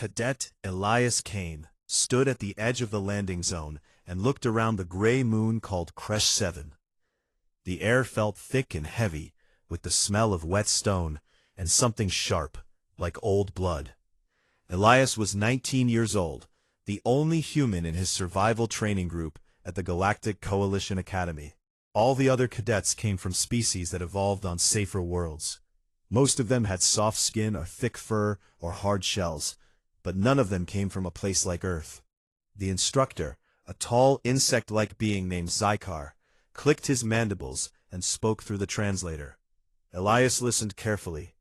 Cadet Elias Kane stood at the edge of the landing zone and looked around the gray moon called Creche 7. The air felt thick and heavy, with the smell of wet stone and something sharp, like old blood. Elias was 19 years old, the only human in his survival training group at the Galactic Coalition Academy. All the other cadets came from species that evolved on safer worlds. Most of them had soft skin or thick fur or hard shells, but none of them came from a place like Earth. The instructor, a tall insect-like being named Zykar, clicked his mandibles and spoke through the translator. Elias listened carefully.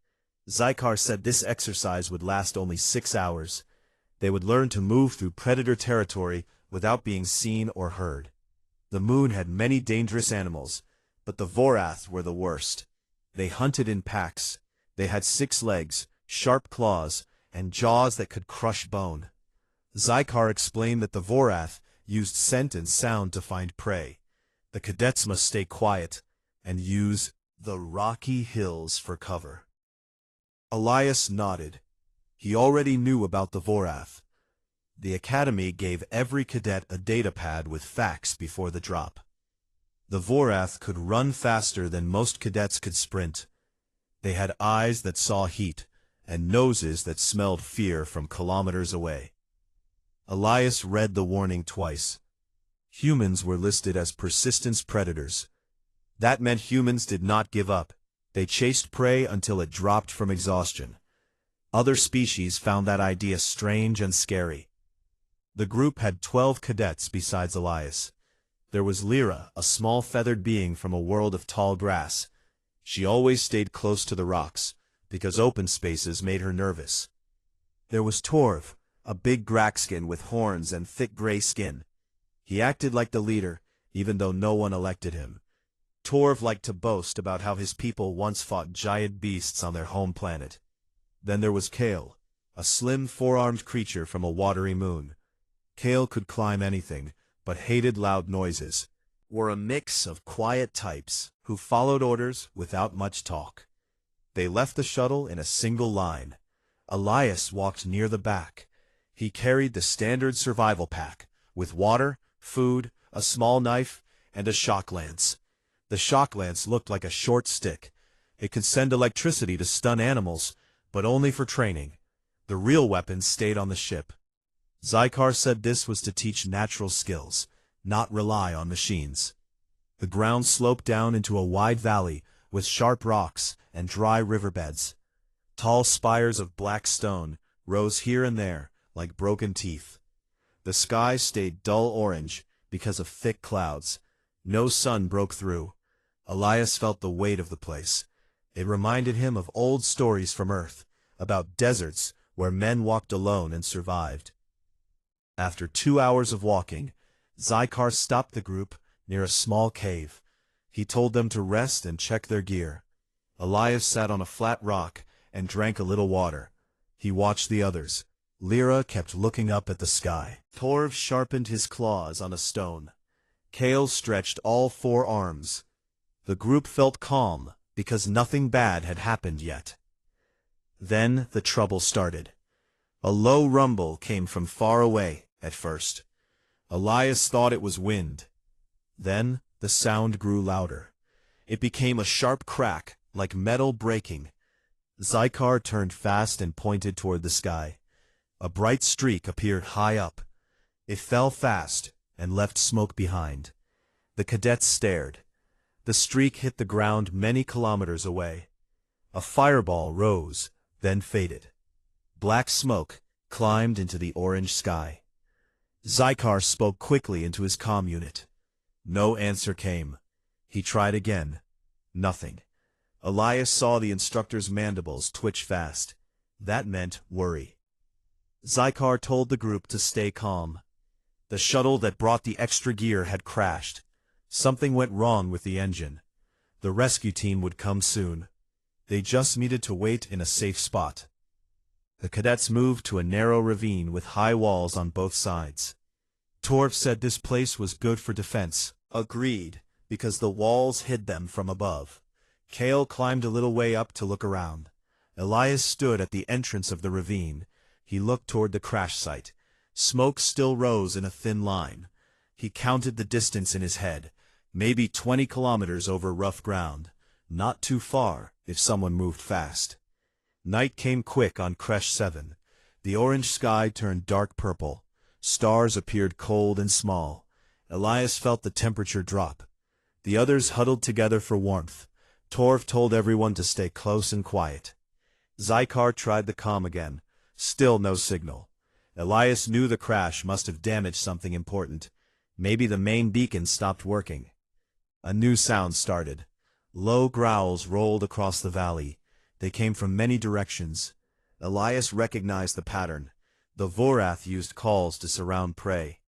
Zykar said this exercise would last only 6 hours. They would learn to move through predator territory without being seen or heard. The moon had many dangerous animals, but the Vorath were the worst. They hunted in packs. They had 6 legs, sharp claws, and jaws that could crush bone. Zykar explained that the Vorath used scent and sound to find prey. The cadets must stay quiet and use the rocky hills for cover. Elias nodded. He already knew about the Vorath. The academy gave every cadet a datapad with facts before the drop. The Vorath could run faster than most cadets could sprint. They had eyes that saw heat and noses that smelled fear from kilometers away. Elias read the warning twice. Humans were listed as persistence predators. That meant humans did not give up. They chased prey until it dropped from exhaustion. Other species found that idea strange and scary. The group had 12 cadets besides Elias. There was Lyra, a small feathered being from a world of tall grass. She always stayed close to the rocks, because open spaces made her nervous. There was Torv, a big Graxkin with horns and thick gray skin. He acted like the leader, even though no one elected him. Torv liked to boast about how his people once fought giant beasts on their home planet. Then there was Kale, a slim four-armed creature from a watery moon. Kale could climb anything, but hated loud noises. Were a mix of quiet types who followed orders without much talk. They left the shuttle in a single line. Elias walked near the back. He carried the standard survival pack, with water, food, a small knife, and a shock lance. The shock lance looked like a short stick. It could send electricity to stun animals, but only for training. The real weapons stayed on the ship. Zykar said this was to teach natural skills, not rely on machines. The ground sloped down into a wide valley with sharp rocks and dry riverbeds. Tall spires of black stone rose here and there like broken teeth. The sky stayed dull orange because of thick clouds. No sun broke through. Elias felt the weight of the place. It reminded him of old stories from Earth, about deserts where men walked alone and survived. After 2 hours of walking, Zykar stopped the group near a small cave. He told them to rest and check their gear. Elias sat on a flat rock and drank a little water. He watched the others. Lyra kept looking up at the sky. Torv sharpened his claws on a stone. Kale stretched all 4 arms. The group felt calm because nothing bad had happened yet. Then the trouble started. A low rumble came from far away at first. Elias thought it was wind. Then the sound grew louder. It became a sharp crack, like metal breaking. Zykar turned fast and pointed toward the sky. A bright streak appeared high up. It fell fast and left smoke behind. The cadets stared. The streak hit the ground many kilometers away. A fireball rose, then faded. Black smoke climbed into the orange sky. Zykar spoke quickly into his comm unit. No answer came. He tried again. Nothing. Elias saw the instructor's mandibles twitch fast. That meant worry. Zykar told the group to stay calm. The shuttle that brought the extra gear had crashed. Something went wrong with the engine. The rescue team would come soon. They just needed to wait in a safe spot. The cadets moved to a narrow ravine with high walls on both sides. Torv said this place was good for defense. Agreed, because the walls hid them from above. Kale climbed a little way up to look around. Elias stood at the entrance of the ravine. He looked toward the crash site. Smoke still rose in a thin line. He counted the distance in his head. Maybe 20 kilometers over rough ground. Not too far, if someone moved fast. Night came quick on Creche 7. The orange sky turned dark purple. Stars appeared cold and small. Elias felt the temperature drop. The others huddled together for warmth. Torv told everyone to stay close and quiet. Zykar tried the comm again. Still no signal. Elias knew the crash must have damaged something important. Maybe the main beacon stopped working. A new sound started. Low growls rolled across the valley. They came from many directions. Elias recognized the pattern. The Vorath used calls to surround prey.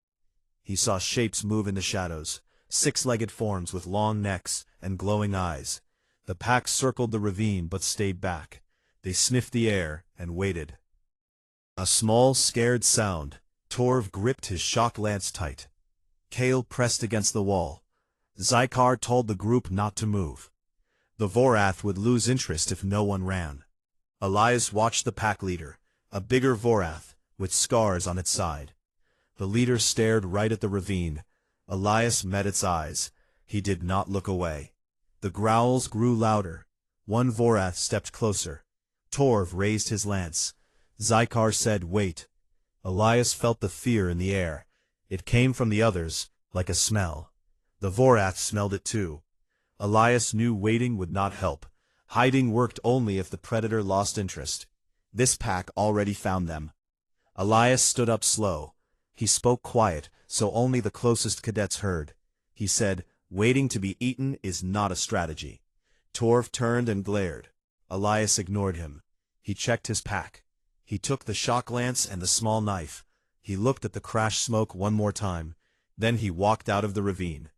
He saw shapes move in the shadows, six-legged forms with long necks and glowing eyes. The pack circled the ravine but stayed back. They sniffed the air and waited. A small, scared sound. Torv gripped his shock lance tight. Kale pressed against the wall. Zykar told the group not to move. The Vorath would lose interest if no one ran. Elias watched the pack leader, a bigger Vorath, with scars on its side. The leader stared right at the ravine. Elias met its eyes. He did not look away. The growls grew louder. One Vorath stepped closer. Torv raised his lance. Zykar said, "Wait." Elias felt the fear in the air. It came from the others, like a smell. The Vorath smelled it too. Elias knew waiting would not help. Hiding worked only if the predator lost interest. This pack already found them. Elias stood up slow. He spoke quiet, so only the closest cadets heard. He said, "Waiting to be eaten is not a strategy." Torv turned and glared. Elias ignored him. He checked his pack. He took the shock lance and the small knife. He looked at the crash smoke one more time. Then he walked out of the ravine.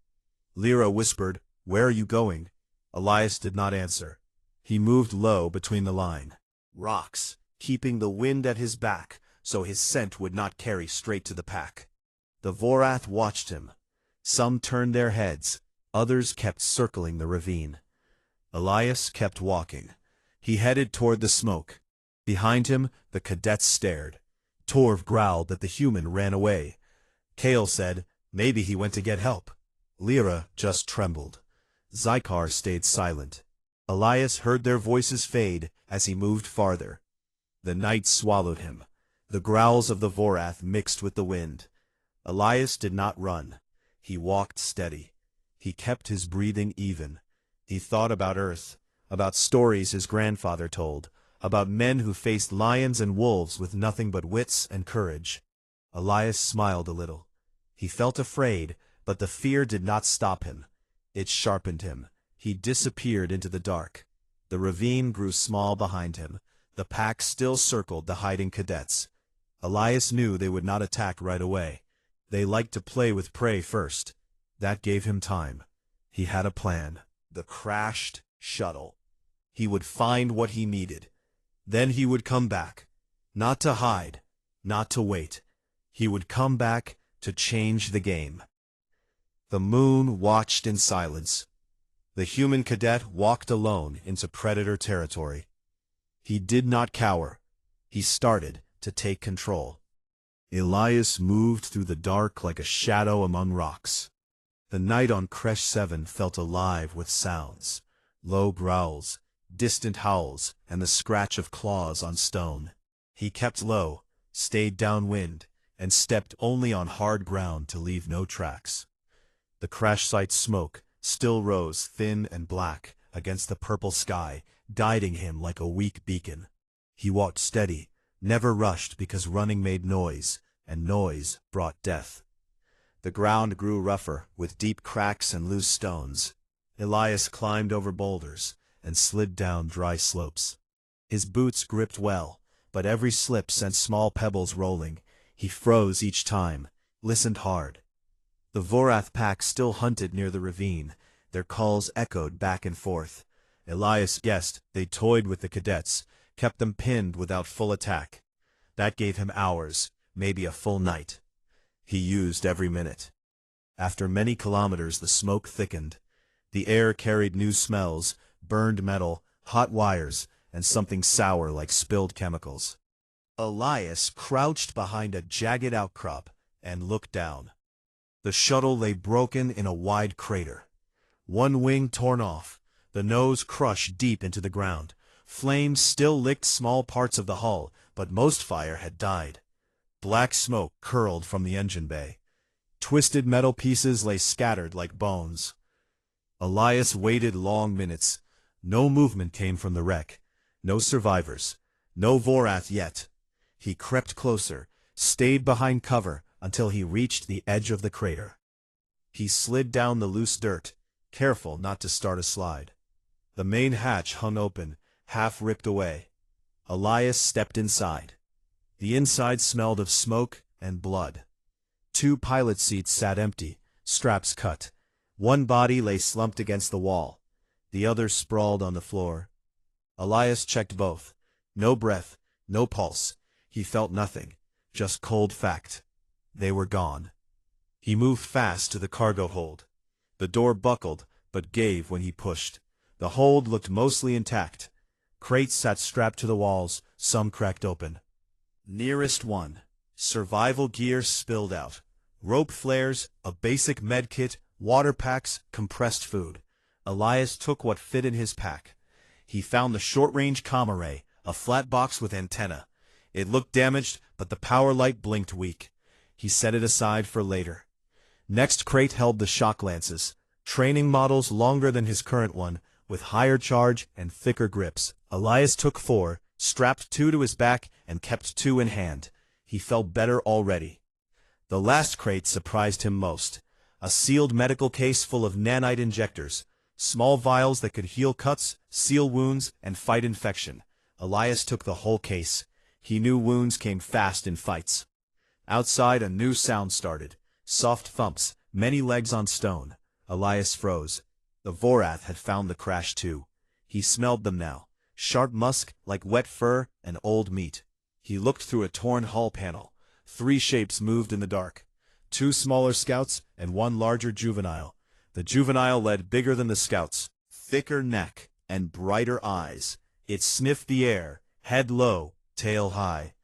Lyra whispered, "Where are you going?" Elias did not answer. He moved low between the line. Rocks, keeping the wind at his back, so his scent would not carry straight to the pack. The Vorath watched him. Some turned their heads. Others kept circling the ravine. Elias kept walking. He headed toward the smoke. Behind him, the cadets stared. Torv growled that the human ran away. Kale said, "Maybe he went to get help." Lyra just trembled. Zykar stayed silent. Elias heard their voices fade as he moved farther. The night swallowed him. The growls of the Vorath mixed with the wind. Elias did not run. He walked steady. He kept his breathing even. He thought about Earth, about stories his grandfather told, about men who faced lions and wolves with nothing but wits and courage. Elias smiled a little. He felt afraid, but the fear did not stop him. It sharpened him. He disappeared into the dark. The ravine grew small behind him. The pack still circled the hiding cadets. Elias knew they would not attack right away. They liked to play with prey first. That gave him time. He had a plan. The crashed shuttle. He would find what he needed. Then he would come back. Not to hide. Not to wait. He would come back to change the game. The moon watched in silence. The human cadet walked alone into predator territory. He did not cower. He started to take control. Elias moved through the dark like a shadow among rocks. The night on Creche 7 felt alive with sounds. Low growls, distant howls, and the scratch of claws on stone. He kept low, stayed downwind, and stepped only on hard ground to leave no tracks. The crash site smoke still rose thin and black against the purple sky, guiding him like a weak beacon. He walked steady, never rushed because running made noise, and noise brought death. The ground grew rougher, with deep cracks and loose stones. Elias climbed over boulders and slid down dry slopes. His boots gripped well, but every slip sent small pebbles rolling. He froze each time, listened hard. The Vorath pack still hunted near the ravine. Their calls echoed back and forth. Elias guessed they toyed with the cadets, kept them pinned without full attack. That gave him hours, maybe a full night. He used every minute. After many kilometers the smoke thickened. The air carried new smells, burned metal, hot wires, and something sour like spilled chemicals. Elias crouched behind a jagged outcrop and looked down. The shuttle lay broken in a wide crater. One wing torn off, the nose crushed deep into the ground. Flames still licked small parts of the hull, but most fire had died. Black smoke curled from the engine bay. Twisted metal pieces lay scattered like bones. Elias waited long minutes. No movement came from the wreck. No survivors. No Vorath yet. He crept closer, stayed behind cover until he reached the edge of the crater. He slid down the loose dirt, careful not to start a slide. The main hatch hung open, half ripped away. Elias stepped inside. The inside smelled of smoke and blood. 2 pilot seats sat empty, straps cut. One body lay slumped against the wall. The other sprawled on the floor. Elias checked both. No breath, no pulse. He felt nothing, just cold fact. They were gone. He moved fast to the cargo hold. The door buckled, but gave when he pushed. The hold looked mostly intact. Crates sat strapped to the walls, some cracked open. Nearest one. Survival gear spilled out. Rope flares, a basic med kit, water packs, compressed food. Elias took what fit in his pack. He found the short-range comm array, a flat box with antenna. It looked damaged, but the power light blinked weak. He set it aside for later. Next crate held the shock lances, training models longer than his current one, with higher charge and thicker grips. Elias took 4, strapped 2 to his back, and kept 2 in hand. He felt better already. The last crate surprised him most. A sealed medical case full of nanite injectors, small vials that could heal cuts, seal wounds, and fight infection. Elias took the whole case. He knew wounds came fast in fights. Outside, a new sound started. Soft thumps, many legs on stone. Elias froze. The Vorath had found the crash too. He smelled them now. Sharp musk, like wet fur and old meat. He looked through a torn hull panel. 3 shapes moved in the dark. 2 smaller scouts and 1 larger juvenile. The juvenile led bigger than the scouts. Thicker neck and brighter eyes. It sniffed the air, head low, tail high.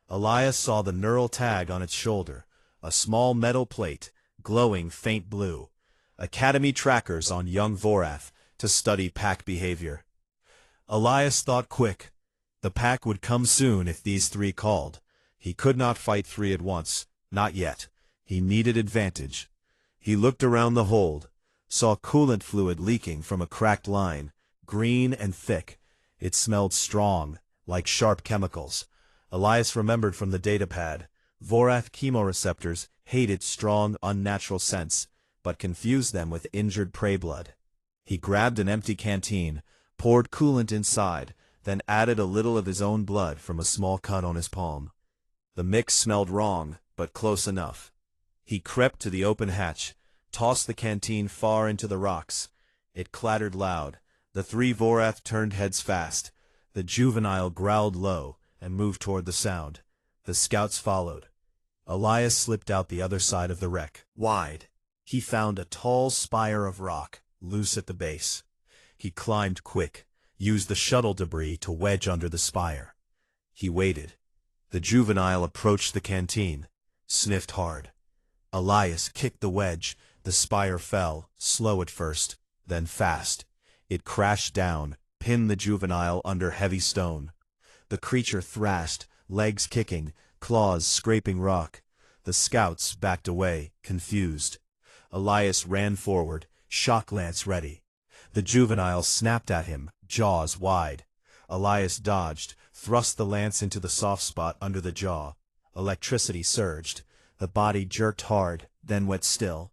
Elias saw the neural tag on its shoulder, a small metal plate, glowing faint blue. Academy trackers on young Vorath to study pack behavior. Elias thought quick. The pack would come soon if these 3 called. He could not fight 3 at once, not yet. He needed advantage. He looked around the hold, saw coolant fluid leaking from a cracked line, green and thick. It smelled strong, like sharp chemicals. Elias remembered from the datapad. Vorath chemoreceptors hated strong, unnatural scents, but confused them with injured prey blood. He grabbed an empty canteen, poured coolant inside, then added a little of his own blood from a small cut on his palm. The mix smelled wrong, but close enough. He crept to the open hatch, tossed the canteen far into the rocks. It clattered loud. The 3 Vorath turned heads fast. The juvenile growled low and moved toward the sound. The scouts followed. Elias slipped out the other side of the wreck. Wide. He found a tall spire of rock, loose at the base. He climbed quick, used the shuttle debris to wedge under the spire. He waited. The juvenile approached the canteen, sniffed hard. Elias kicked the wedge. The spire fell, slow at first, then fast. It crashed down, pinned the juvenile under heavy stone. The creature thrashed, legs kicking, claws scraping rock. The scouts backed away, confused. Elias ran forward, shock lance ready. The juvenile snapped at him, jaws wide. Elias dodged, thrust the lance into the soft spot under the jaw. Electricity surged. The body jerked hard, then went still.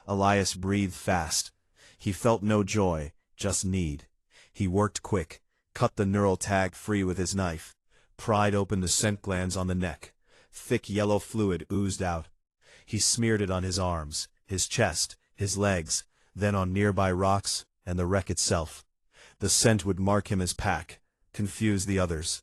Elias breathed fast. He felt no joy, just need. He worked quick, cut the neural tag free with his knife, pried open the scent glands on the neck. Thick yellow fluid oozed out. He smeared it on his arms, his chest, his legs, then on nearby rocks and the wreck itself. The scent would mark him as pack, confuse the others.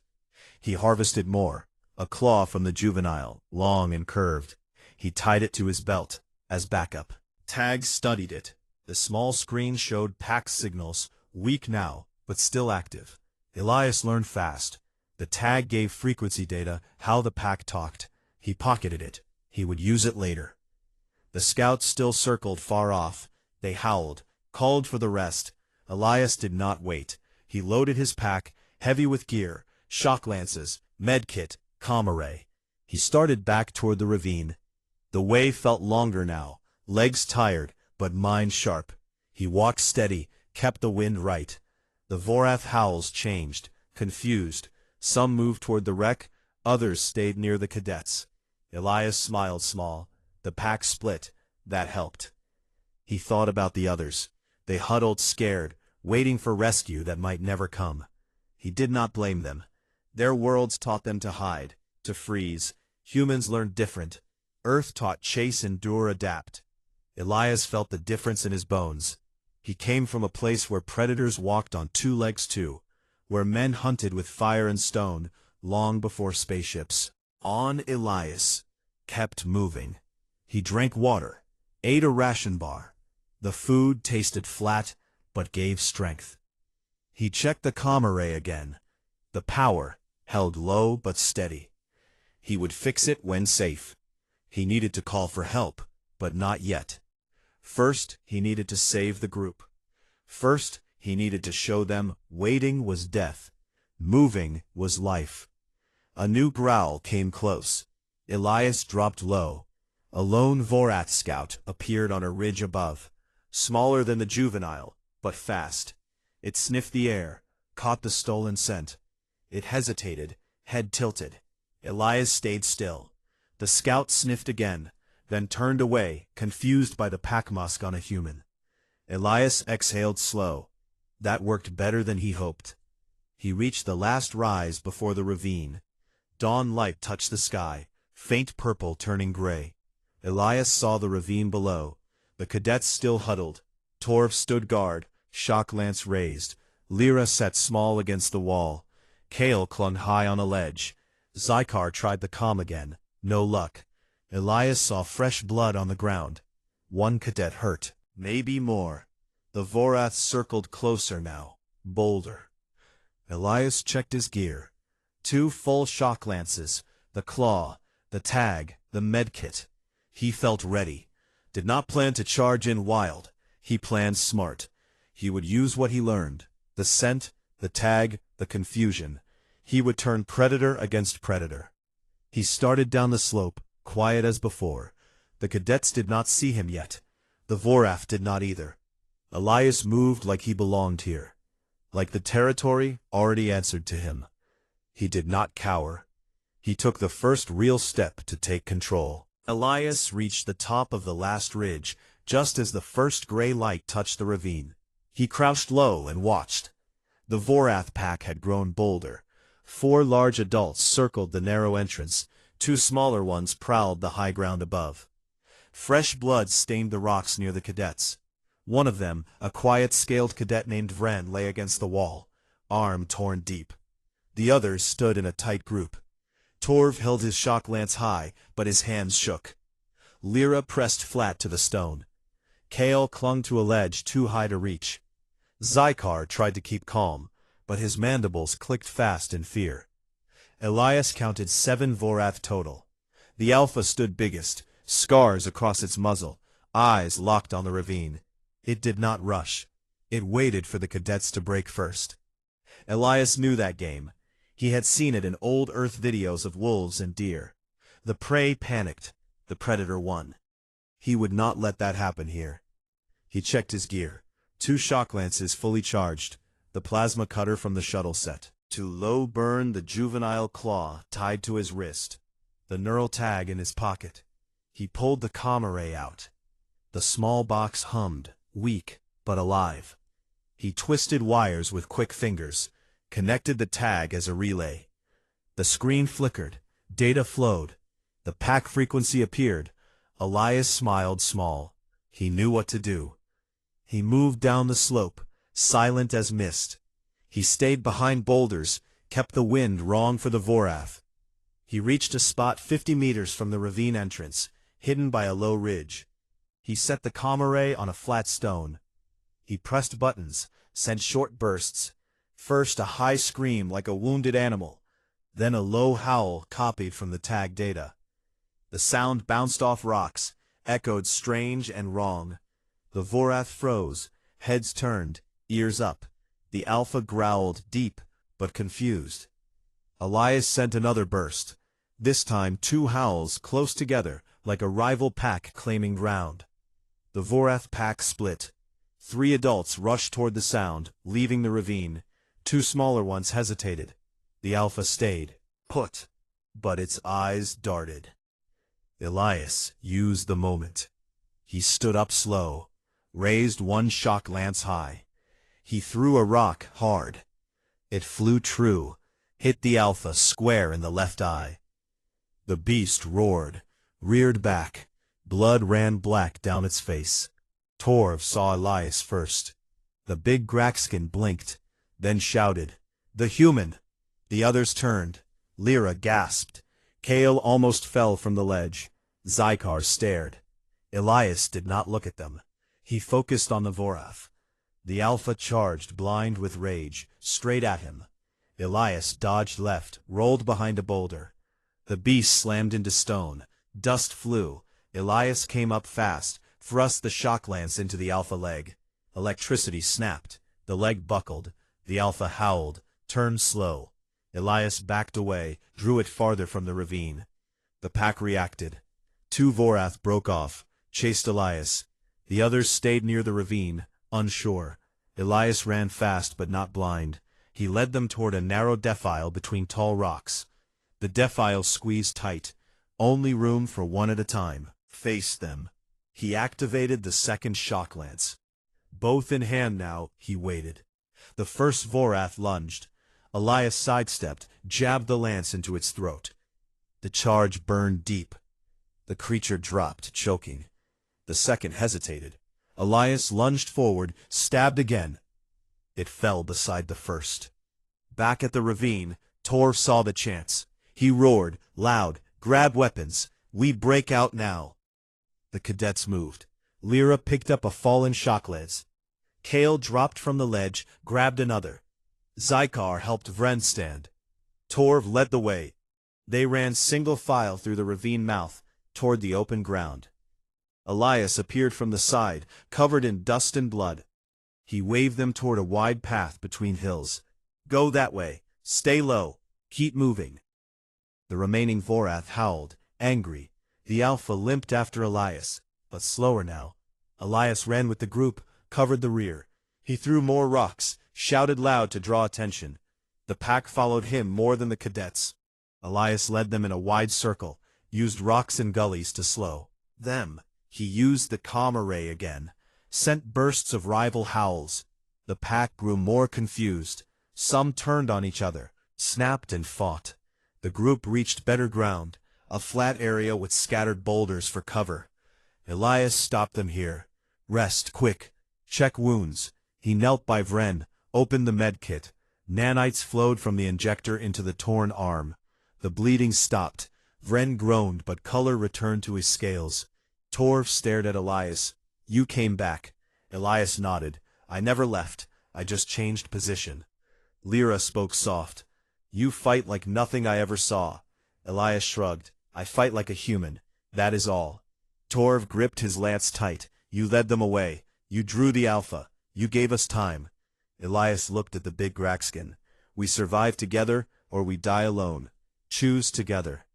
He harvested more, a claw from the juvenile, long and curved. He tied it to his belt, as backup. Tag studied it. The small screen showed pack signals, weak now, but still active. Elias learned fast. The tag gave frequency data, how the pack talked. He pocketed it. He would use it later. The scouts still circled far off. They howled, called for the rest. Elias did not wait. He loaded his pack, heavy with gear, shock lances, medkit, comm-array. He started back toward the ravine. The way felt longer now, legs tired, but mind sharp. He walked steady, kept the wind right. The Vorath howls changed, confused. Some moved toward the wreck, others stayed near the cadets. Elias smiled small. The pack split. That helped. He thought about the others. They huddled scared, waiting for rescue that might never come. He did not blame them. Their worlds taught them to hide, to freeze. Humans learned different. Earth taught chase, endure, adapt. Elias felt the difference in his bones. He came from a place where predators walked on two legs too, where men hunted with fire and stone, long before spaceships. On Elias kept moving. He drank water, ate a ration bar. The food tasted flat, but gave strength. He checked the comm array again. The power held low but steady. He would fix it when safe. He needed to call for help, but not yet. First, he needed to save the group. First, he needed to show them waiting was death. Moving was life. A new growl came close. Elias dropped low. A lone Vorath scout appeared on a ridge above, smaller than the juvenile, but fast. It sniffed the air, caught the stolen scent. It hesitated, head tilted. Elias stayed still. The scout sniffed again, then turned away, confused by the pack musk on a human. Elias exhaled slow. That worked better than he hoped. He reached the last rise before the ravine. Dawn light touched the sky, faint purple turning gray. Elias saw the ravine below. The cadets still huddled. Torv stood guard, shock lance raised. Lyra sat small against the wall. Kale clung high on a ledge. Zykar tried the comm again. No luck. Elias saw fresh blood on the ground. One cadet hurt. Maybe more. The Vorath circled closer now, bolder. Elias checked his gear. 2 full shock lances, the claw, the tag, the medkit. He felt ready. Did not plan to charge in wild. He planned smart. He would use what he learned. The scent, the tag, the confusion. He would turn predator against predator. He started down the slope, quiet as before. The cadets did not see him yet. The Vorath did not either. Elias moved like he belonged here, like the territory already answered to him. He did not cower. He took the first real step to take control. Elias reached the top of the last ridge, just as the first gray light touched the ravine. He crouched low and watched. The Vorath pack had grown bolder. 4 large adults circled the narrow entrance. 2 smaller ones prowled the high ground above. Fresh blood stained the rocks near the cadets. One of them, a quiet scaled cadet named Vren, lay against the wall, arm torn deep. The others stood in a tight group. Torv held his shock lance high, but his hands shook. Lyra pressed flat to the stone. Kale clung to a ledge too high to reach. Zykar tried to keep calm, but his mandibles clicked fast in fear. Elias counted 7 Vorath total. The Alpha stood biggest, scars across its muzzle, eyes locked on the ravine. It did not rush. It waited for the cadets to break first. Elias knew that game. He had seen it in old Earth videos of wolves and deer. The prey panicked. The predator won. He would not let that happen here. He checked his gear. 2 shock lances fully charged. The plasma cutter from the shuttle set. To low burn the juvenile claw tied to his wrist. The neural tag in his pocket. He pulled the comm array out. The small box hummed, weak but alive. He twisted wires with quick fingers, connected the tag as a relay. The screen flickered, data flowed. The pack frequency appeared. Elias smiled small. He knew what to do. He moved down the slope, silent as mist. He stayed behind boulders, kept the wind wrong for the Vorath. He reached a spot 50 meters from the ravine entrance, hidden by a low ridge. He set the comm array on a flat stone. He pressed buttons, sent short bursts. First a high scream like a wounded animal, Then a low howl copied from the tag data. The sound bounced off rocks, echoed strange and wrong. The Vorath froze, heads turned, ears up. The Alpha growled, deep, but confused. Elias sent another burst. This time 2 howls close together, like a rival pack claiming ground. The Vorath pack split. 3 adults rushed toward the sound, leaving the ravine. 2 smaller ones hesitated. The Alpha stayed put, but its eyes darted. Elias used the moment. He stood up slow, raised one shock lance high. He threw a rock hard. It flew true, hit the Alpha square in the left eye. The beast roared, reared back. Blood ran black down its face. Torv saw Elias first. The big Graxkin blinked, then shouted, "The human!" The others turned. Lyra gasped. Kale almost fell from the ledge. Zykar stared. Elias did not look at them. He focused on the Vorath. The Alpha charged, blind with rage, straight at him. Elias dodged left, rolled behind a boulder. The beast slammed into stone. Dust flew. Elias came up fast, thrust the shock lance into the Alpha leg. Electricity snapped. The leg buckled. The Alpha howled, turned slow. Elias backed away, drew it farther from the ravine. The pack reacted. 2 Vorath broke off, chased Elias. The others stayed near the ravine, unsure. Elias ran fast but not blind. He led them toward a narrow defile between tall rocks. The defile squeezed tight. Only room for one at a time. Face them. He activated the second shock lance. Both in hand now, he waited. The first Vorath lunged. Elias sidestepped, jabbed the lance into its throat. The charge burned deep. The creature dropped, choking. The second hesitated. Elias lunged forward, stabbed again. It fell beside the first. Back at the ravine, Torv saw the chance. He roared, loud, "Grab weapons! We break out now!" The cadets moved. Lyra picked up a fallen shock lance. Kale dropped from the ledge, grabbed another. Zykar helped Vren stand. Torv led the way. They ran single file through the ravine mouth, toward the open ground. Elias appeared from the side, covered in dust and blood. He waved them toward a wide path between hills. "Go that way. Stay low. Keep moving." The remaining Vorath howled, angry. The Alpha limped after Elias, but slower now. Elias ran with the group, covered the rear. He threw more rocks, shouted loud to draw attention. The pack followed him more than the cadets. Elias led them in a wide circle, used rocks and gullies to slow them. He used the calm array again, sent bursts of rival howls. The pack grew more confused. Some turned on each other, snapped and fought. The group reached better ground, a flat area with scattered boulders for cover. Elias stopped them here. "Rest, quick. Check wounds." He knelt by Vren, opened the medkit. Nanites flowed from the injector into the torn arm. The bleeding stopped. Vren groaned, but color returned to his scales. Torv stared at Elias. "You came back." Elias nodded. "I never left. I just changed position." Lyra spoke soft. "You fight like nothing I ever saw." Elias shrugged. "I fight like a human. That is all." Torv gripped his lance tight. "You led them away. You drew the Alpha. You gave us time." Elias looked at the big Graxkin. "We survive together, or we die alone. Choose together."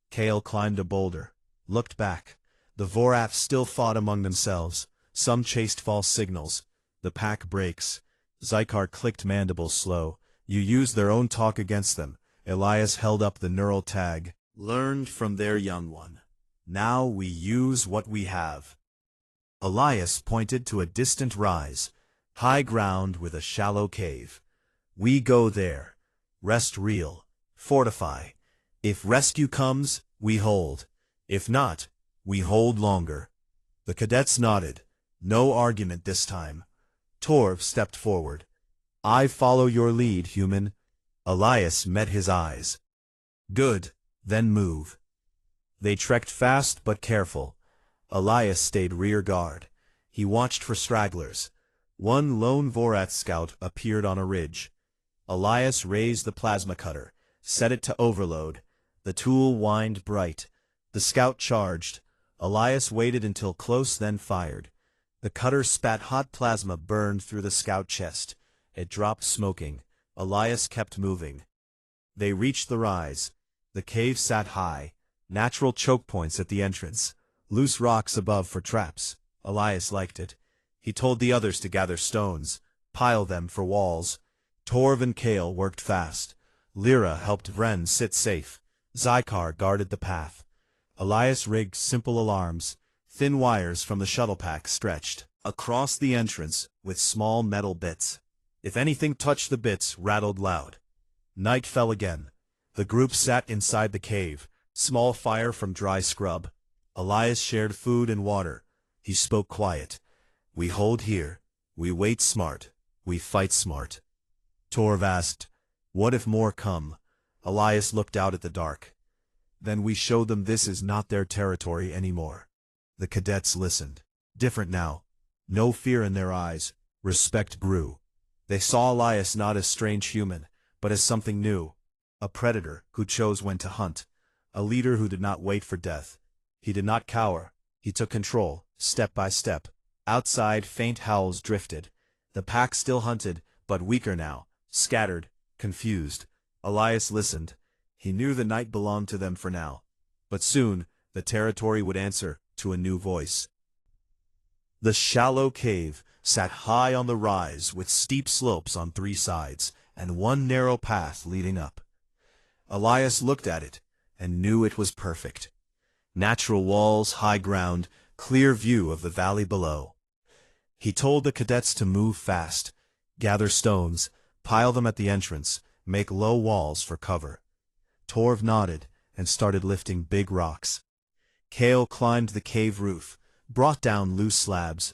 Kale climbed a boulder, looked back. The Vorath still fought among themselves. Some chased false signals. The pack breaks. Zykar clicked mandibles slow. "You used their own talk against them." Elias held up the neural tag. "Learned from their young one. Now we use what we have." Elias pointed to a distant rise. "High ground with a shallow cave. We go there. Rest real. Fortify. If rescue comes, we hold. If not, we hold longer." The cadets nodded. No argument this time. Torv stepped forward. "I follow your lead, human." Elias met his eyes. "Good, then move." They trekked fast but careful. Elias stayed rear guard. He watched for stragglers. One lone Vorath scout appeared on a ridge. Elias raised the plasma cutter, Set it to overload. The tool whined bright. The scout charged. Elias waited until close, then fired. The cutter spat hot plasma burned through the scout chest. It dropped smoking. Elias kept moving. They reached the rise. The cave sat high. Natural choke points at the entrance. Loose rocks above for traps. Elias liked it. He told the others to gather stones, pile them for walls. Torv and Kale worked fast. Lyra helped Vren sit safe. Zykar guarded the path. Elias rigged simple alarms. Thin wires from the shuttle pack stretched across the entrance with small metal bits. If anything touched the bits, rattled loud. Night fell again. The group sat inside the cave, small fire from dry scrub. Elias shared food and water. He spoke quiet. We hold here. We wait smart. We fight smart. Torv asked, what if more come? Elias looked out at the dark. Then we show them this is not their territory anymore. The cadets listened. Different now. No fear in their eyes. Respect grew. They saw Elias not as strange human, but as something new. A predator who chose when to hunt. A leader who did not wait for death. He did not cower. He took control, step by step. Outside, faint howls drifted. The pack still hunted, but weaker now, scattered, confused. Elias listened. He knew the night belonged to them for now. But soon, the territory would answer to a new voice. The shallow cave sat high on the rise with steep slopes on three sides and one narrow path leading up. Elias looked at it and knew it was perfect. Natural walls, high ground, clear view of the valley below. He told the cadets to move fast, gather stones, pile them at the entrance, make low walls for cover. Torv nodded and started lifting big rocks. Kale climbed the cave roof, brought down loose slabs.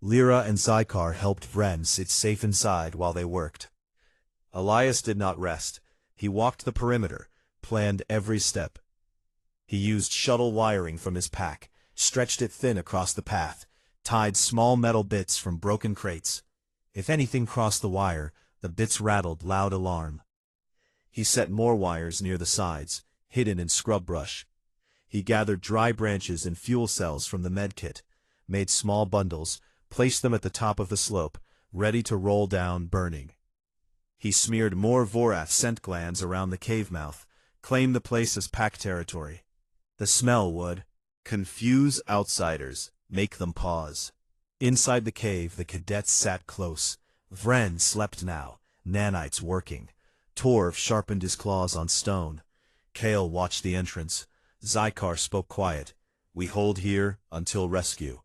Lyra and Zykar helped Vren sit safe inside while they worked. Elias did not rest. He walked the perimeter, planned every step. He used shuttle wiring from his pack, stretched it thin across the path, tied small metal bits from broken crates. If anything crossed the wire, the bits rattled loud alarm. He set more wires near the sides, hidden in scrub brush. He gathered dry branches and fuel cells from the medkit, made small bundles, placed them at the top of the slope, ready to roll down burning. He smeared more Vorath scent glands around the cave mouth, claimed the place as pack territory. The smell would confuse outsiders, make them pause. Inside the cave, the cadets sat close. Vren slept now, nanites working. Torv sharpened his claws on stone. Kale watched the entrance. Zykar spoke quiet. We hold here until rescue.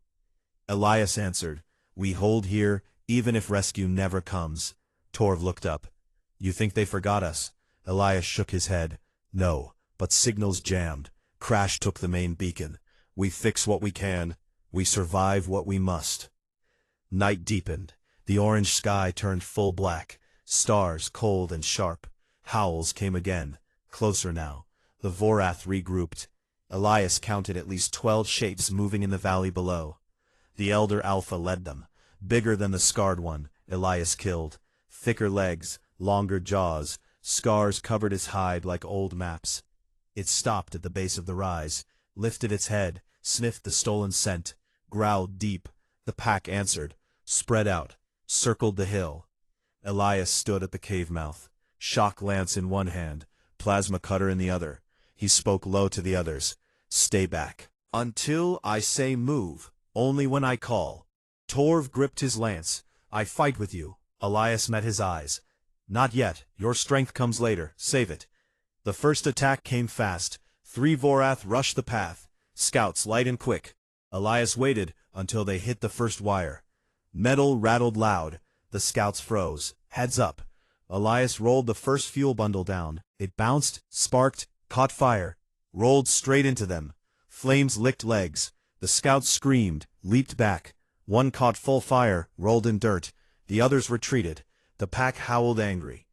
Elias answered, we hold here even if rescue never comes. Torv looked up. You think they forgot us? Elias shook his head. No, but signals jammed. Crash took the main beacon. We fix what we can. We survive what we must. Night deepened. The orange sky turned full black. Stars cold and sharp. Howls came again. Closer now. The Vorath regrouped. Elias counted at least 12 shapes moving in the valley below. The Elder Alpha led them. Bigger than the scarred one, Elias killed. Thicker legs, longer jaws, scars covered his hide like old maps. It stopped at the base of the rise, lifted its head, sniffed the stolen scent, growled deep. The pack answered, spread out, circled the hill. Elias stood at the cave mouth, shock lance in one hand, plasma cutter in the other. He spoke low to the others. Stay back. Until I say move, only when I call. Torv gripped his lance. I fight with you. Elias met his eyes. Not yet. Your strength comes later. Save it. The first attack came fast. 3 Vorath rushed the path. Scouts light and quick. Elias waited until they hit the first wire. Metal rattled loud. The scouts froze. Heads up. Elias rolled the first fuel bundle down. It bounced, sparked, caught fire, rolled straight into them. Flames licked legs. The scouts screamed, leaped back. One caught full fire, rolled in dirt. The others retreated. The pack howled angry.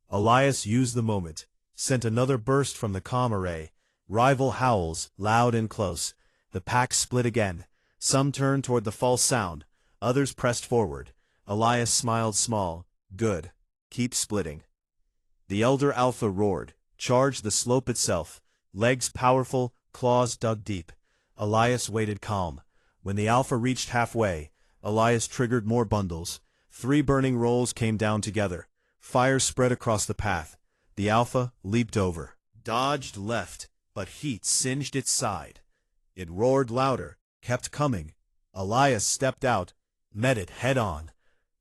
Elias used the moment, sent another burst from the comm array. Rival howls, loud and close. The pack split again. Some turned toward the false sound. Others pressed forward. Elias smiled small. Good. Keep splitting. The Elder Alpha roared. charged the slope itself, legs powerful, claws dug deep. Elias waited calm. When the Alpha reached halfway, Elias triggered more bundles. 3 burning rolls came down together. Fire spread across the path. The Alpha leaped over, dodged left, but heat singed its side. It roared louder, kept coming. Elias stepped out, met it head-on.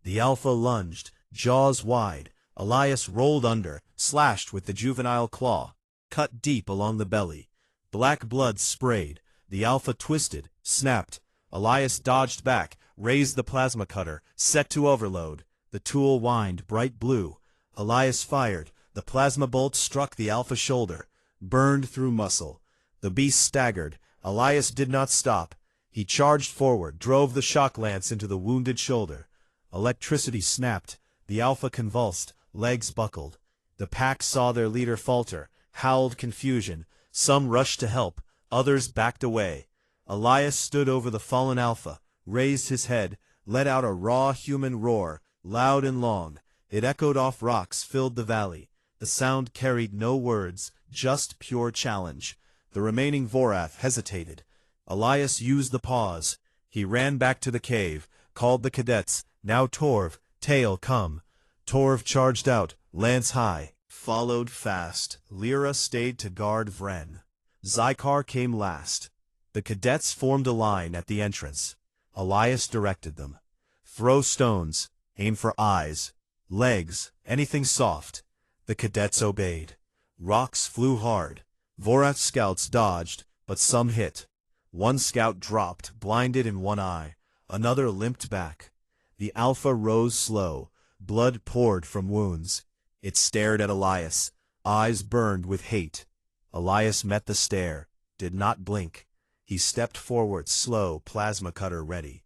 The Alpha lunged, jaws wide. Elias rolled under, slashed with the juvenile claw, cut deep along the belly. Black blood sprayed. The Alpha twisted, snapped. Elias dodged back, raised the plasma cutter, set to overload. The tool whined bright blue. Elias fired. The plasma bolt struck the Alpha shoulder, burned through muscle. The beast staggered. Elias did not stop. He charged forward, drove the shock lance into the wounded shoulder. Electricity snapped. The Alpha convulsed, legs buckled. The pack saw their leader falter, howled confusion. Some rushed to help, others backed away. Elias stood over the fallen Alpha, raised his head, let out a raw human roar, loud and long. It echoed off rocks, filled the valley. The sound carried no words, just pure challenge. The remaining Vorath hesitated. Elias used the pause. He ran back to the cave, called the cadets. Now Torv, Tail, come. Torv charged out, lance high. Followed fast. Lyra stayed to guard Vren. Zykar came last. The cadets formed a line at the entrance. Elias directed them. Throw stones, aim for eyes, legs, anything soft. The cadets obeyed. Rocks flew hard. Vorath scouts dodged, but some hit. One scout dropped, blinded in one eye. Another limped back. The Alpha rose slow. Blood poured from wounds. It stared at Elias. Eyes burned with hate. Elias met the stare, did not blink. He stepped forward, slow, plasma cutter ready.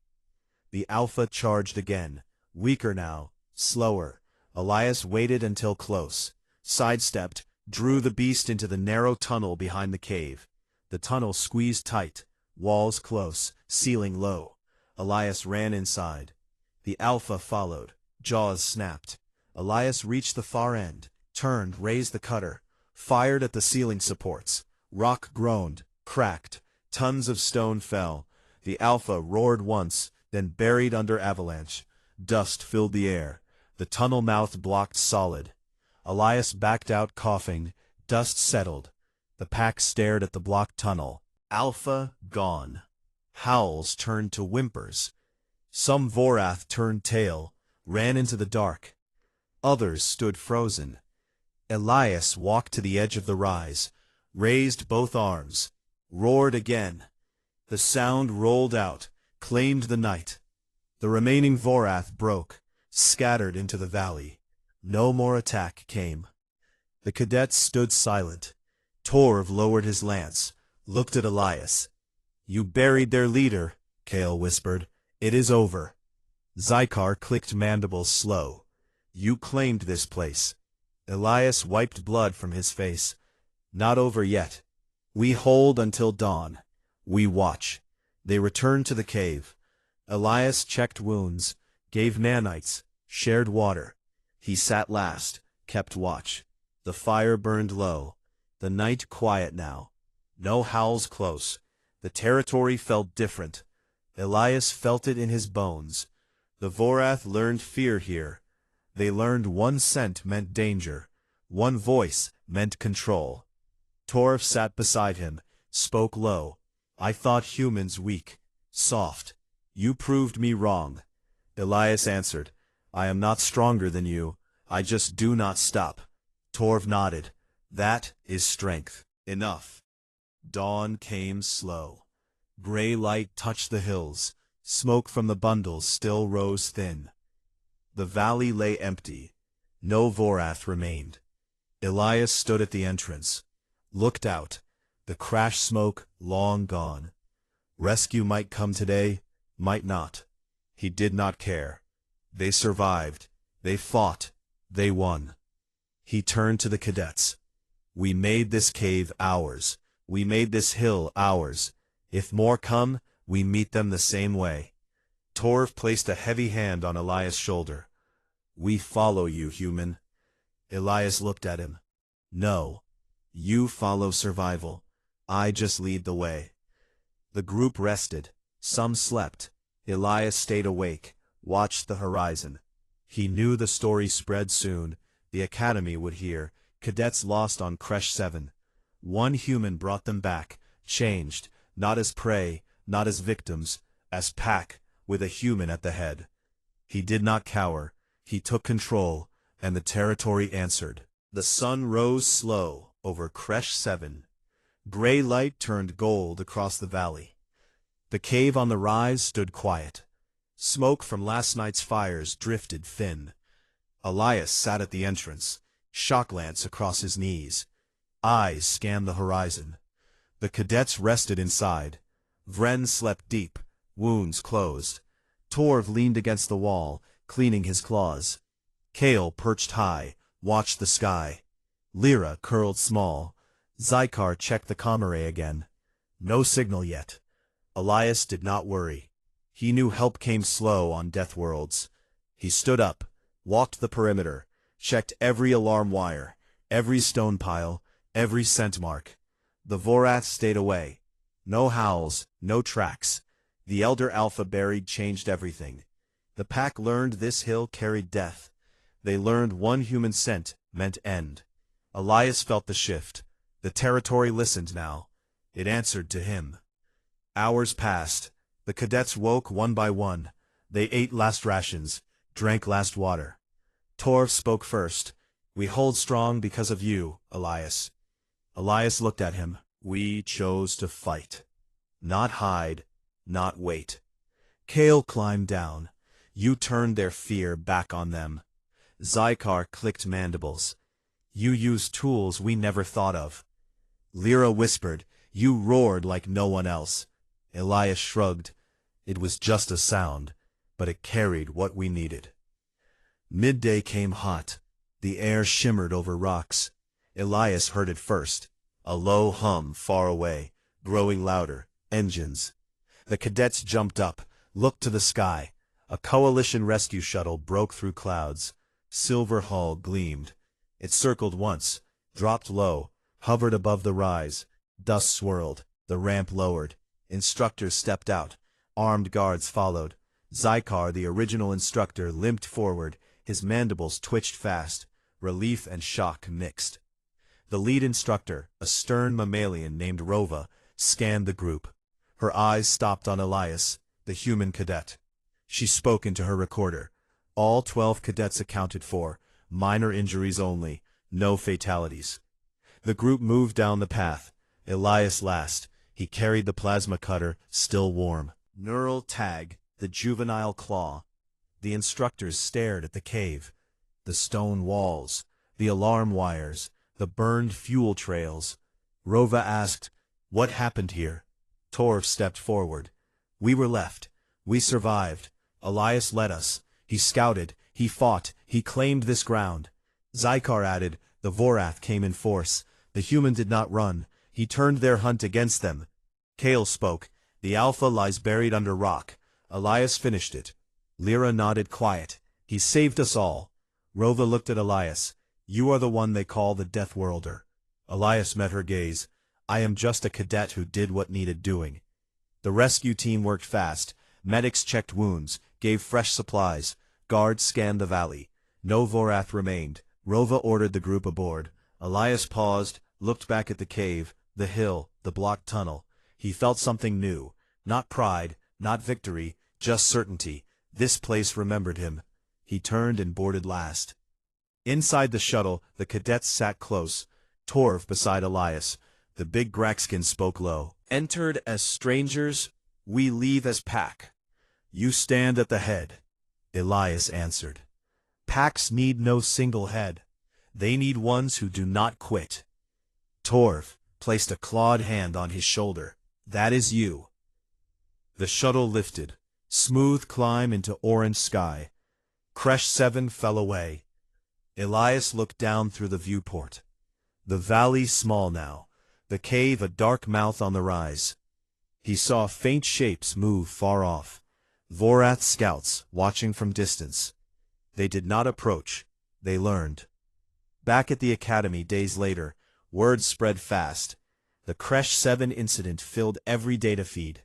The Alpha charged again. Weaker now, slower. Elias waited until close. Sidestepped, drew the beast into the narrow tunnel behind the cave. The tunnel squeezed tight. Walls close, ceiling low. Elias ran inside. The Alpha followed. Jaws snapped. Elias reached the far end, turned, raised the cutter, fired at the ceiling supports. Rock groaned, cracked. Tons of stone fell. The Alpha roared once, then buried under avalanche. Dust filled the air. The tunnel mouth blocked solid. Elias backed out coughing. Dust settled. The pack stared at the blocked tunnel. Alpha gone. Howls turned to whimpers. Some Vorath turned tail, ran into the dark. Others stood frozen. Elias walked to the edge of the rise, raised both arms, roared again. The sound rolled out, claimed the night. The remaining Vorath broke, scattered into the valley. No more attack came. The cadets stood silent. Torv lowered his lance, looked at Elias. "You buried their leader," Kale whispered. "It is over." Zykar clicked mandibles slow. "You claimed this place." Elias wiped blood from his face. "Not over yet. We hold until dawn. We watch." They returned to the cave. Elias checked wounds, gave nanites, shared water. He sat last, kept watch. The fire burned low. The night quiet now. No howls close. The territory felt different. Elias felt it in his bones. The Vorath learned fear here. They learned one scent meant danger. One voice meant control. Torv sat beside him, spoke low. "I thought humans weak, soft. You proved me wrong." Elias answered, "I am not stronger than you. I just do not stop." Torv nodded. "That is strength. Enough." Dawn came slow. Gray light touched the hills. Smoke from the bundles still rose thin. The valley lay empty. No Vorath remained. Elias stood at the entrance, looked out. The crash smoke long gone. Rescue might come today, might not. He did not care. They survived. They fought. They won. He turned to the cadets. "We made this cave ours. We made this hill ours. If more come, we meet them the same way." Torv placed a heavy hand on Elias' shoulder. "We follow you, human." Elias looked at him. "No, You follow survival. I just lead the way. The group rested. Some slept. Elias stayed awake, watched the horizon. He knew the story spread soon. The Academy would hear. Cadets lost on Creche 7. One human brought them back, changed, not as prey, not as victims, as pack, with a human at the head. He did not cower. He took control, and the territory answered. The sun rose slow over Creche 7. Gray light turned gold across the valley. The cave on the rise stood quiet. Smoke from last night's fires drifted thin. Elias sat at the entrance, shock lance across his knees. Eyes scanned the horizon. The cadets rested inside. Vren slept deep, wounds closed. Torv leaned against the wall, cleaning his claws. Kale perched high, watched the sky. Lyra curled small. Zykar checked the comrade again. No signal yet. Elias did not worry. He knew help came slow on death worlds. He stood up, walked the perimeter, checked every alarm wire, every stone pile, every scent mark. The Vorath stayed away. No howls, no tracks. The Elder Alpha buried changed everything. The pack learned this hill carried death. They learned one human scent meant end. Elias felt the shift. The territory listened now. It answered to him. Hours passed. The cadets woke one by one. They ate last rations, drank last water. Torv spoke first. We hold strong because of you, Elias. Elias looked at him. We chose to fight. Not hide, not wait. Kale climbed down. You turned their fear back on them. Zykar clicked mandibles. You used tools we never thought of. Lyra whispered. You roared like no one else. Elias shrugged. It was just a sound, but it carried what we needed. Midday came hot. The air shimmered over rocks. Elias heard it first. A low hum far away, growing louder. Engines. The cadets jumped up, looked to the sky. A coalition rescue shuttle broke through clouds. Silver hull gleamed. It circled once, dropped low, hovered above the rise. Dust swirled. The ramp lowered. Instructors stepped out. Armed guards followed. Zykar, the original instructor, limped forward. His mandibles twitched fast. Relief and shock mixed. The lead instructor, a stern mammalian named Rova, scanned the group. Her eyes stopped on Elias, the human cadet. She spoke into her recorder. All 12 cadets accounted for. Minor injuries only. No fatalities. The group moved down the path. Elias last. He carried the plasma cutter, still warm. Neural tag, the juvenile claw. The instructors stared at the cave. The stone walls. The alarm wires. The burned fuel trails. Rova asked, "What happened here?" Torv stepped forward. "We were left. We survived. Elias led us. He scouted. He fought. He claimed this ground." Zykar added, "The Vorath came in force. The human did not run. He turned their hunt against them." Kale spoke. "The Alpha lies buried under rock." Elias finished it. Lyra nodded quiet. "He saved us all." Rova looked at Elias. "You are the one they call the Death Worlder." Elias met her gaze. "I am just a cadet who did what needed doing." The rescue team worked fast. Medics checked wounds, gave fresh supplies. Guards scanned the valley. No Vorath remained. Rova ordered the group aboard. Elias paused, looked back at the cave, the hill, the blocked tunnel. He felt something new. Not pride, not victory, just certainty. This place remembered him. He turned and boarded last. Inside the shuttle, the cadets sat close. Torv beside Elias. The big Graxkin spoke low. "Entered as strangers, we leave as pack. You stand at the head." Elias answered. "Packs need no single head. They need ones who do not quit." Torv placed a clawed hand on his shoulder. "That is you." The shuttle lifted. Smooth climb into orange sky. Creche 7 fell away. Elias looked down through the viewport. The valley small now. The cave a dark mouth on the rise. He saw faint shapes move far off. Vorath scouts watching from distance. They did not approach. They learned. Back at the academy days later, Word spread fast. The Kresh 7 incident filled every data feed.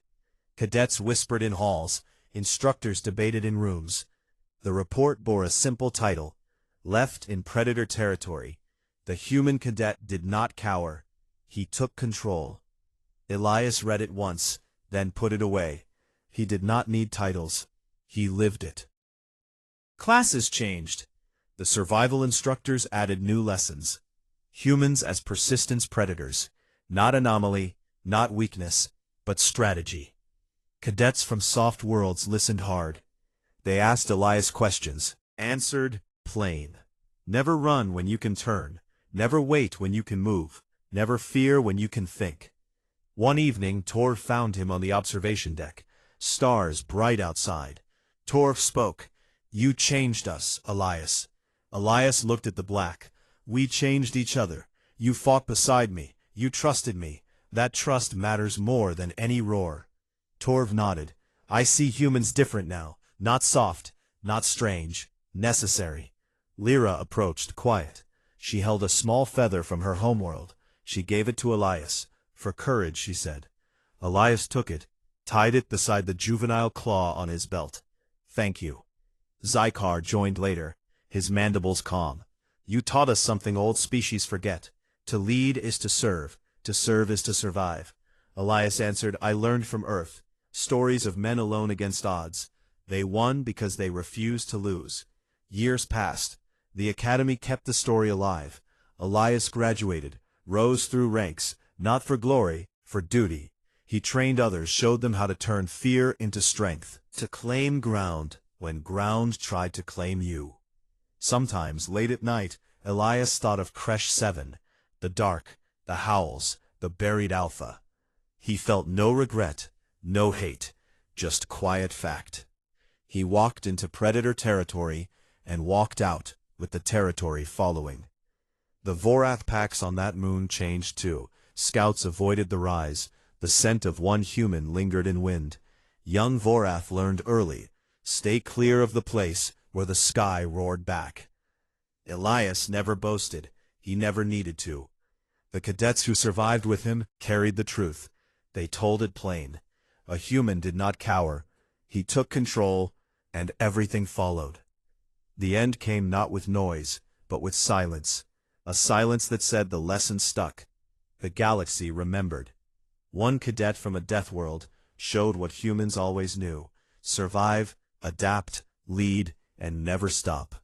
Cadets whispered in halls, instructors debated in rooms. The report bore a simple title: Left in Predator Territory. The human cadet did not cower. He took control. Elias read it once, then put it away. He did not need titles. He lived it. Classes changed. The survival instructors added new lessons. Humans as persistence predators. Not anomaly, not weakness, but strategy. Cadets from soft worlds listened hard. They asked Elias questions, answered plain. Never run when you can turn. Never wait when you can move. Never fear when you can think. One evening, Torv found him on the observation deck. Stars bright outside. Torv spoke. You changed us, Elias. Elias looked at the black. We changed each other. You fought beside me. You trusted me. That trust matters more than any roar. Torv nodded. I see humans different now. Not soft, not strange, necessary. Lyra approached, quiet. She held a small feather from her homeworld. She gave it to Elias. For courage, she said. Elias took it, tied it beside the juvenile claw on his belt. Thank you. Zykar joined later, his mandibles calm. You taught us something old species forget. To lead is to serve is to survive. Elias answered, I learned from Earth. Stories of men alone against odds. They won because they refused to lose. Years passed. The Academy kept the story alive. Elias graduated, rose through ranks, not for glory, for duty. He trained others, showed them how to turn fear into strength, to claim ground when ground tried to claim you. Sometimes, late at night, Elias thought of Kresh 7, the dark, the howls, the buried alpha. He felt no regret, no hate, just quiet fact. He walked into Predator territory and walked out with the territory following. The Vorath packs on that moon changed too. Scouts avoided the rise. The scent of one human lingered in wind. Young Vorath learned early, stay clear of the place where the sky roared back. Elias never boasted. He never needed to. The cadets who survived with him carried the truth. They told it plain. A human did not cower. He took control, and everything followed. The end came not with noise, but with silence. A silence that said the lesson stuck. The galaxy remembered. One cadet from a death world showed what humans always knew: survive, adapt, lead, and never stop.